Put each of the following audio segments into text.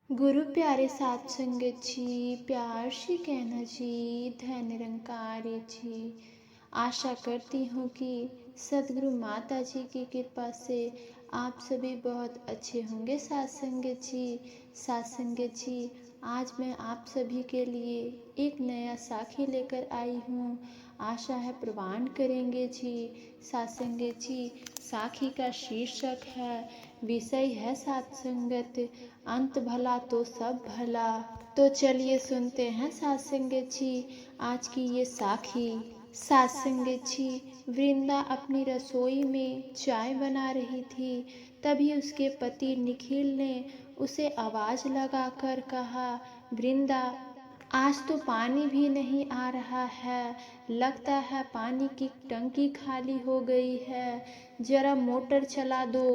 गुरु प्यारे साध संगत जी, प्यार से कहना जी, धन निरंकारी जी। आशा करती हूँ कि सद्गुरु माता जी की कृपा से आप सभी बहुत अच्छे होंगे साध संगत जी। साध संगत जी, आज मैं आप सभी के लिए एक नया साखी लेकर आई हूँ। आशा है प्रवान करेंगे जी। साध संगत जी, साखी का शीर्षक है, विषय है साध संगत, अंत भला तो सब भला। तो चलिए सुनते हैं साध संगत जी आज की ये साखी। साध संगत जी, वृंदा अपनी रसोई में चाय बना रही थी। तभी उसके पति निखिल ने उसे आवाज लगाकर कहा, वृंदा, आज तो पानी भी नहीं आ रहा है। लगता है पानी की टंकी खाली हो गई है। जरा मोटर चला दो।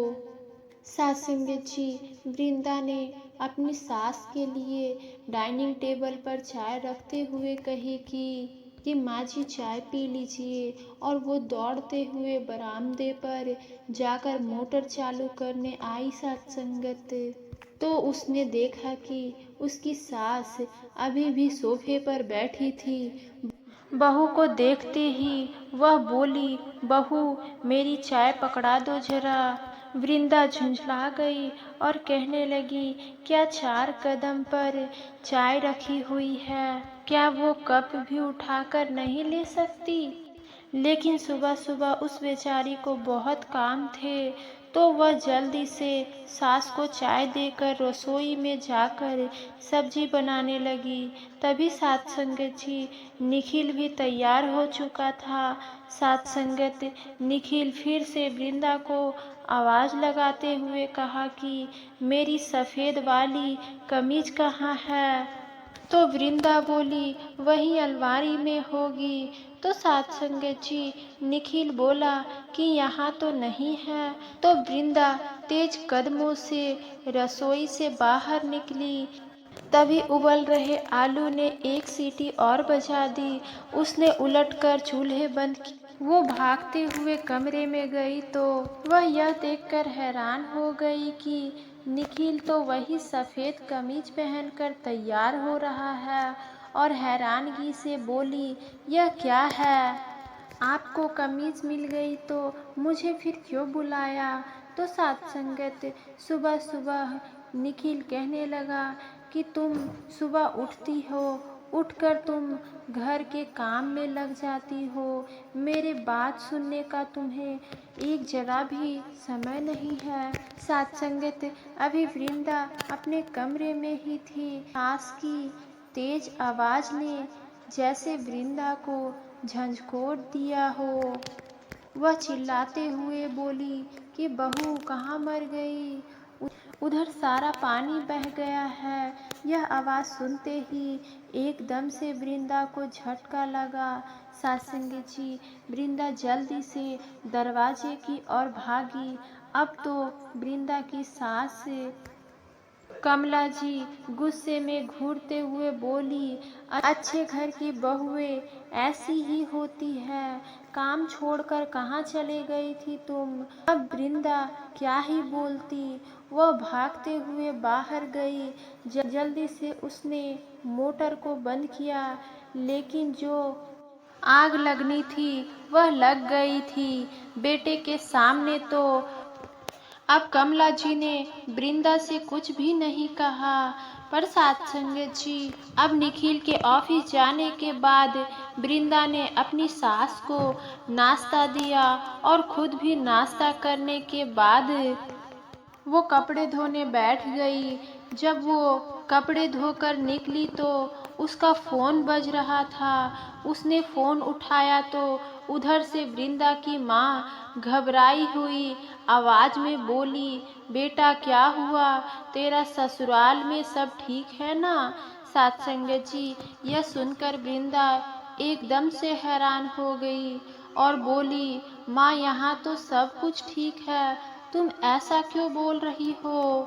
साध संगत जी, वृंदा ने अपनी सास के लिए डाइनिंग टेबल पर चाय रखते हुए कही कि माँ जी चाय पी लीजिए। और वो दौड़ते हुए बरामदे पर जाकर मोटर चालू करने आई। साध संगत, तो उसने देखा कि उसकी सास अभी भी सोफे पर बैठी थी। बहू को देखते ही वह बोली, बहू, मेरी चाय पकड़ा दो जरा। वृंदा झुंझला गई और कहने लगी, क्या 4 कदम पर चाय रखी हुई है, क्या वो कप भी उठाकर नहीं ले सकती? लेकिन सुबह सुबह उस बेचारी को बहुत काम थे, तो वह जल्दी से सास को चाय देकर रसोई में जाकर सब्जी बनाने लगी। तभी साध संगत जी, निखिल भी तैयार हो चुका था। साध संगत, निखिल फिर से वृंदा को आवाज लगाते हुए कहा कि मेरी सफ़ेद वाली कमीज कहाँ है? तो वृंदा बोली, वही अलमारी में होगी। तो साध संगत जी, निखिल बोला कि यहाँ तो नहीं है। तो वृंदा तेज कदमों से रसोई से बाहर निकली। तभी उबल रहे आलू ने एक सीटी और बजा दी। उसने उलटकर चूल्हे बंद किए। वो भागते हुए कमरे में गई तो वह यह देखकर हैरान हो गई कि निखिल तो वही सफ़ेद कमीज पहनकर तैयार हो रहा है। और हैरानगी से बोली, यह क्या है? आपको कमीज मिल गई तो मुझे फिर क्यों बुलाया? तो साध संगत, सुबह सुबह निखिल कहने लगा कि तुम सुबह उठती हो, उठकर तुम घर के काम में लग जाती हो। मेरे बात सुनने का तुम्हें एक जरा भी समय नहीं है। साध संगत, अभी वृंदा अपने कमरे में ही थी। सास की तेज आवाज ने जैसे वृंदा को झंझोर दिया हो। वह चिल्लाते हुए बोली कि बहू कहाँ मर गई? उधर सारा पानी बह गया है। यह आवाज़ सुनते ही एकदम से वृंदा को झटका लगा। साध संगत जी, वृंदा जल्दी से दरवाजे की ओर भागी। अब तो वृंदा की सास कमला जी गुस्से में घूरते हुए बोली, अच्छे घर की बहुएं ऐसी ही होती है। काम छोड़कर कहाँ चले गई थी तुम? अब वृंदा क्या ही बोलती। वह भागते हुए बाहर गई। जल्दी से उसने मोटर को बंद किया, लेकिन जो आग लगनी थी वह लग गई थी। बेटे के सामने तो अब कमला जी ने वृंदा से कुछ भी नहीं कहा। पर साध संगत जी, अब निखिल के ऑफिस जाने के बाद वृंदा ने अपनी सास को नाश्ता दिया और खुद भी नाश्ता करने के बाद वो कपड़े धोने बैठ गई। जब वो कपड़े धोकर निकली तो उसका फ़ोन बज रहा था। उसने फ़ोन उठाया तो उधर से वृंदा की माँ घबराई हुई आवाज़ में बोली, बेटा क्या हुआ? तेरा ससुराल में सब ठीक है ना? साध संगत जी, यह सुनकर वृंदा एकदम से हैरान हो गई और बोली, माँ यहाँ तो सब कुछ ठीक है, तुम ऐसा क्यों बोल रही हो?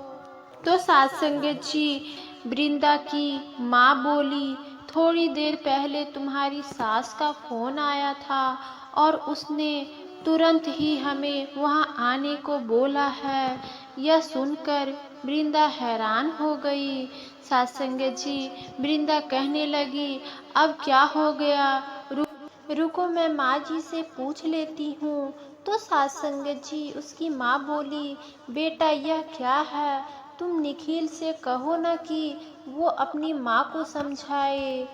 तो साध संगत जी, वृंदा की माँ बोली, थोड़ी देर पहले तुम्हारी सास का फ़ोन आया था और उसने तुरंत ही हमें वहाँ आने को बोला है। यह सुनकर वृंदा हैरान हो गई। सात संगत जी, वृंदा कहने लगी, अब क्या हो गया? रुको, मैं माँ जी से पूछ लेती हूँ। तो सात संगत जी, उसकी माँ बोली, बेटा यह क्या है? तुम निखिल से कहो ना कि वो अपनी माँ को समझाए।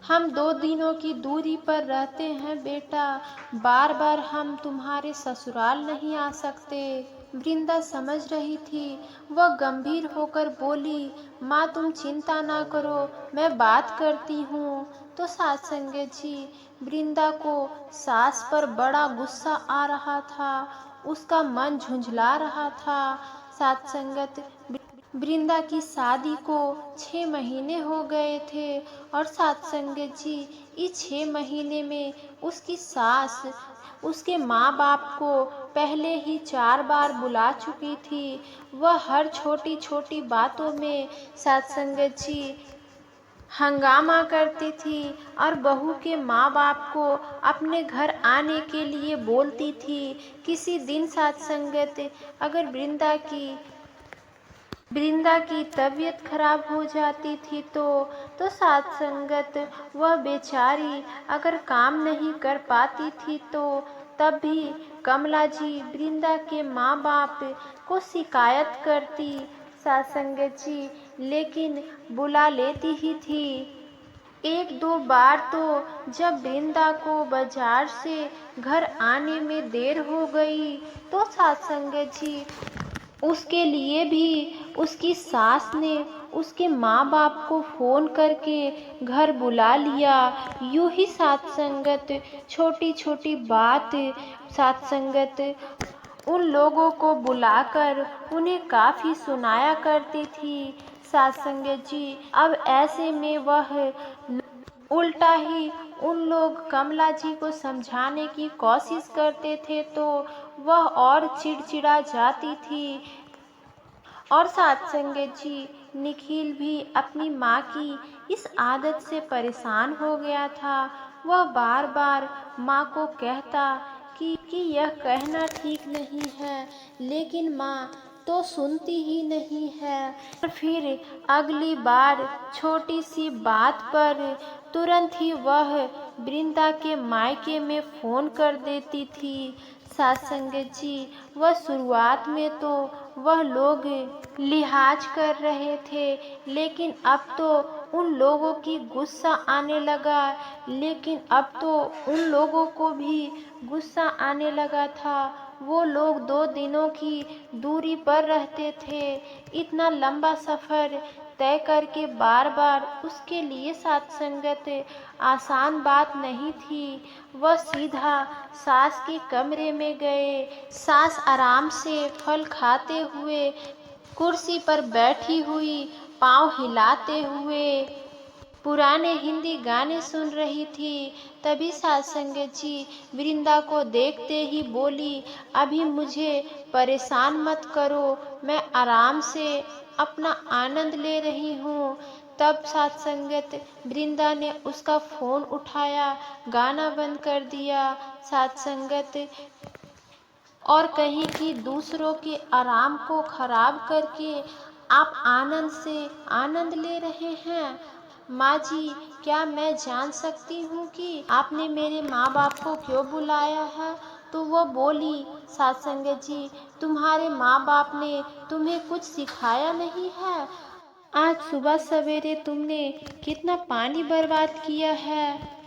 हम 2 दिनों की दूरी पर रहते हैं बेटा, बार बार हम तुम्हारे ससुराल नहीं आ सकते। वृंदा समझ रही थी। वह गंभीर होकर बोली, माँ तुम चिंता ना करो, मैं बात करती हूँ। तो सात संगत जी, वृंदा को सास पर बड़ा गुस्सा आ रहा था। उसका मन झुंझला रहा था। सात संगत, वृंदा की शादी को 6 महीने हो गए थे और सात संगत जी, इस 6 महीने में उसकी सास उसके माँ बाप को पहले ही 4 बार बुला चुकी थी। वह हर छोटी छोटी बातों में सात संगत जी हंगामा करती थी और बहू के माँ बाप को अपने घर आने के लिए बोलती थी। किसी दिन सात संगत, अगर वृंदा की तबीयत खराब हो जाती थी तो सात संगत वह बेचारी अगर काम नहीं कर पाती थी तो तब भी कमला जी वृंदा के माँ बाप को शिकायत करती। सात संगत जी लेकिन बुला लेती ही थी। 1-2 बार तो जब वृंदा को बाजार से घर आने में देर हो गई तो सात संगत जी उसके लिए भी उसकी सास ने उसके माँ बाप को फ़ोन करके घर बुला लिया। यूं ही सात संगत छोटी छोटी बात सात संगत उन लोगों को बुलाकर उन्हें काफ़ी सुनाया करती थी। सात संगत जी, अब ऐसे में वह उल्टा ही उन लोग कमला जी को समझाने की कोशिश करते थे तो वह और चिड़चिड़ा जाती थी। और सात संगत जी, निखिल भी अपनी माँ की इस आदत से परेशान हो गया था। वह बार बार माँ को कहता कि यह कहना ठीक नहीं है, लेकिन माँ तो सुनती ही नहीं है। और फिर अगली बार छोटी सी बात पर तुरंत ही वह वृंदा के मायके में फ़ोन कर देती थी। सात संगत जी, वह शुरुआत में तो वह लोग लिहाज कर रहे थे, लेकिन अब तो उन लोगों की गुस्सा आने लगा। लेकिन अब तो उन लोगों को भी गुस्सा आने लगा था। वो लोग 2 दिनों की दूरी पर रहते थे। इतना लंबा सफ़र तय करके बार बार उसके लिए सात संगत आसान बात नहीं थी। वह सीधा सास के कमरे में गए। सास आराम से फल खाते हुए कुर्सी पर बैठी हुई पाँव हिलाते हुए पुराने हिंदी गाने सुन रही थी। तभी सात संगत जी वृंदा को देखते ही बोली, अभी मुझे परेशान मत करो, मैं आराम से अपना आनंद ले रही हूँ। तब सात संगत वृंदा ने उसका फ़ोन उठाया, गाना बंद कर दिया। सात संगत और कहीं कि दूसरों के आराम को खराब करके आप आनंद से आनंद ले रहे हैं। माँ जी, क्या मैं जान सकती हूँ कि आपने मेरे माँ बाप को क्यों बुलाया है? तो वह बोली, सात संगत जी, तुम्हारे माँ बाप ने तुम्हें कुछ सिखाया नहीं है? आज सुबह सवेरे तुमने कितना पानी बर्बाद किया है।